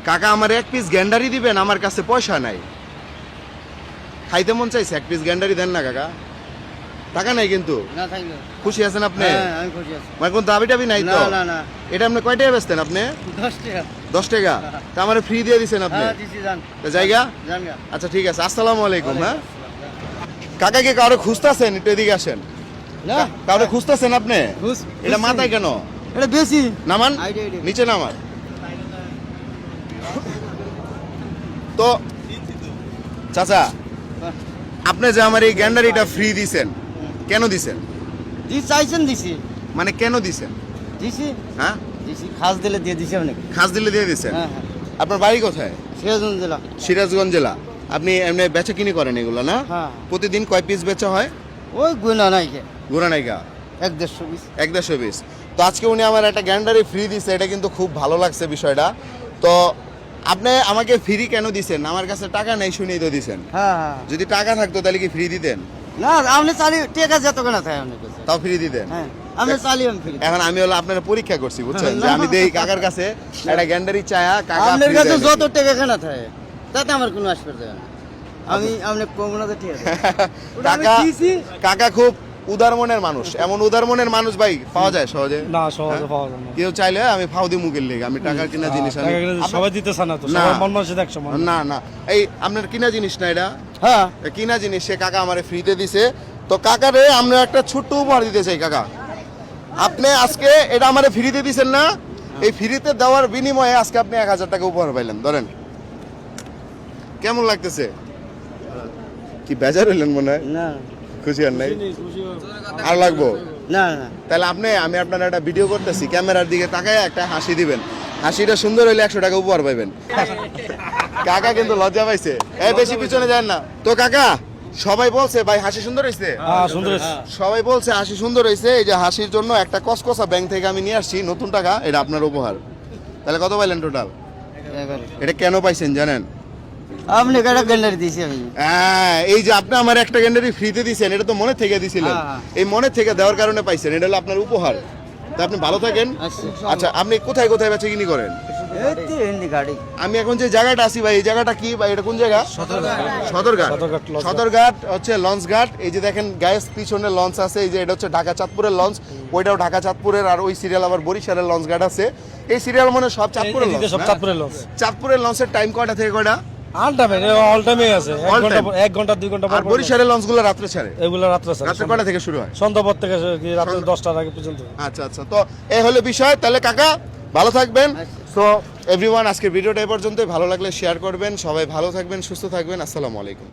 কাকা আমার এক পিস গ্যান্ডারি দিবেন, আমার কাছে পয়সা নাই, খাইতে মন চাইছে, এক পিস গ্যান্ডারি দেন না কাকা। টাকা নাই কিন্তু। না থাকলো। খুশি আছেন আপনি? হ্যাঁ আমি খুশি আছি। মানে কোন দাবি টাবি নাই তো? না না না। এটা আপনি কয় টাকা বেচতেন আপনি? 10 টাকা। 10 টাকা। তা আমারে ফ্রি দিয়ে দিছেন আপনি? হ্যাঁ দিছি জান। তা জায়গা? জানগা। আচ্ছা ঠিক আছে, আসসালামু আলাইকুম। হ্যাঁ কাকা কি কাউরে খুঁজতাছেন? একটু এদিকে আসেন। না কাউরে খুঁজতাছেন আপনি? এটা মাথায় কেন? এটা বেশি। নামান, আইডি। নিচে নামান। তো চাচা, আপনি যে আমার এই গ্যান্ডারিটা ফ্রি দিছেন, কেন দিছেন? জি চাইছেন দিছি। মানে কেন দিছেন? দিছি। হ্যাঁ দিছি খাস দিলে দিয়ে দিছি অনেক। খাস দিলে দিয়ে দিছেন? হ্যাঁ হ্যাঁ। আপনার বাড়ি কোথায়? সিরাজগঞ্জ জেলা। সিরাজগঞ্জ জেলা। আপনি এমনি বেচা কিনি করেন এগুলো না? হ্যাঁ। প্রতিদিন কয় পিস বেচা হয়? ওই গুনা নাই কে। গোড়া নাইকা 1-150 পিস। 1-150 পিস। তো আজকে উনি আমার একটা গ্যান্ডারি ফ্রি দিছে, এটা কিন্তু খুব ভালো লাগছে বিষয়টা। তো আপনি আমাকে ফ্রি কেন দিছেন? আমার কাছে টাকা নেই শুনেই তো দিছেন। হ্যাঁ হ্যাঁ। যদি টাকা থাকতো তাহলে কি ফ্রি দিতেন? না আপনি চালি টাকা যত কেনা থাকে আপনার কাছে। তাও ফ্রি দিতেন? হ্যাঁ আমি চালি আমি ফ্রি। এখন আমি হলো আপনার পরীক্ষা করছি বুঝছেন, যে আমি দেই কাকার কাছে একটা গ্যান্ডারি চায়া কাকা আপনার free কাছে দেয় যত নাকি। টাকা কেনা থাকে তাতে আমার কোনো আসবে না। আমি আপনি কমনাতে ঠিক আছে। ওটা আমি কাকা দিছি। কাকা খুব উদার মনের মানুষ। এমন উদার মনের মানুষ ভাই পাওয়া যায় সহজে? না সহজে পাওয়া যায় না। কেউ চাইলে আমি ফাউদি মুখের লেগে আমি টাকার কিনা জিনিস আনি। টাকা কিন্তু সবাই দিতেছে না তো, না। সবার মন মানসিক একশো মান। না না, এই আপনার কিনা জিনিস না এটা? হ্যাঁ এ কিনা জিনিস, সে কাকা আমারে ফ্রিতে দিছে। তো কাকারে আমরা একটা ছোট্ট উপহার দিতে চাই। কাকা আপনি আজকে এটা আমারে ফ্রিতে দিছেন না, এই ফ্রিতে দেওয়ার বিনিময়ে আজকে আপনি 1000 টাকা উপহার পাইলেন। ধরেন, কেমন লাগতেছে? কি বেজার হইলেন মনে হয়? না খুশি আর নাই? আর লাগবো? না না তাহলে আমি আপনার একটা ভিডিও করতেছি, ক্যামেরার দিকে তাকায় একটা হাসি দিবেন। হাসিটা সুন্দর হইলে 100 টাকা উপহার পাইবেন। কাকা কিন্তু লজ্জা পাইছে। এই বেশি পিছনে যান না তো। কাকা সবাই বলছে ভাই হাসি সুন্দর হইছে। হ্যাঁ সুন্দর। সবাই বলছে হাসি সুন্দর হইছে। এই যে হাসির জন্য একটা কসকসা ব্যাংক থেকে আমি নিয়ে আসছি নতুন টাকা, এটা আপনার উপহার। তাহলে কত পাইলেন টোটাল? 11। এটা কেন পাইছেন জানেন? আপনি কেটা গ্যান্ডারি দিছি আমি। হ্যাঁ, এই যে আপনি আমার একটা গ্যান্ডারি ফ্রিতে দিছেন, এটা তো মনে থেকে দিছিলেন। হ্যাঁ। এই মনে থেকে দেওয়ার কারণে পাইছেন, এটা হলো আপনার উপহার। তা আপনি ভালো থাকেন। আচ্ছা আপনি কোথায় কোথায় বেচা কিনি করেন? এই তো হিন্দি গাড়ি। আমি এখন যে জায়গাটা আছি ভাই, এই জায়গাটা কি ভাই? এটা কোন জায়গা? সদরঘাট। সদরঘাট হচ্ছে লঞ্চ ঘাট। এই যে দেখেন গ্যাস পিছনে লঞ্চ আছে, এই যে এটা হচ্ছে ঢাকা চাঁদপুরের লঞ্চ, ওইটাও ঢাকা চাঁদপুরের। আর ওই সিরিয়াল আবার বরিশালের লঞ্চ ঘাট আছে। এই সিরিয়াল মানে সব চাঁদপুরের লঞ্চ। সব না? চাঁদপুরের লঞ্চ। চাঁদপুরের লঞ্চের টাইম কয়টা থেকে কয়টা? অল টাইমে, অল টাইমে আছে। All time? 1 ঘন্টা 2 ঘন্টা আর পর। বরিশালের লঞ্চগুলো রাত্রে ছাড়ে? এগুলো রাত্রে আছে। রাত্রে কয়টা থেকে শুরু হয়? সন্ধ্যা পর থেকে রাত্রে 10টার আগে পর্যন্ত। আচ্ছা আচ্ছা, তো এই হলো বিষয়। তাহলে কাকা ভালো থাকবেন। সো এভরিওয়ান, আজকের ভিডিওটা এই পর্যন্তই। ভালো লাগলে শেয়ার করবেন। সবাই ভালো থাকবেন, সুস্থ থাকবেন। আসসালামু আলাইকুম।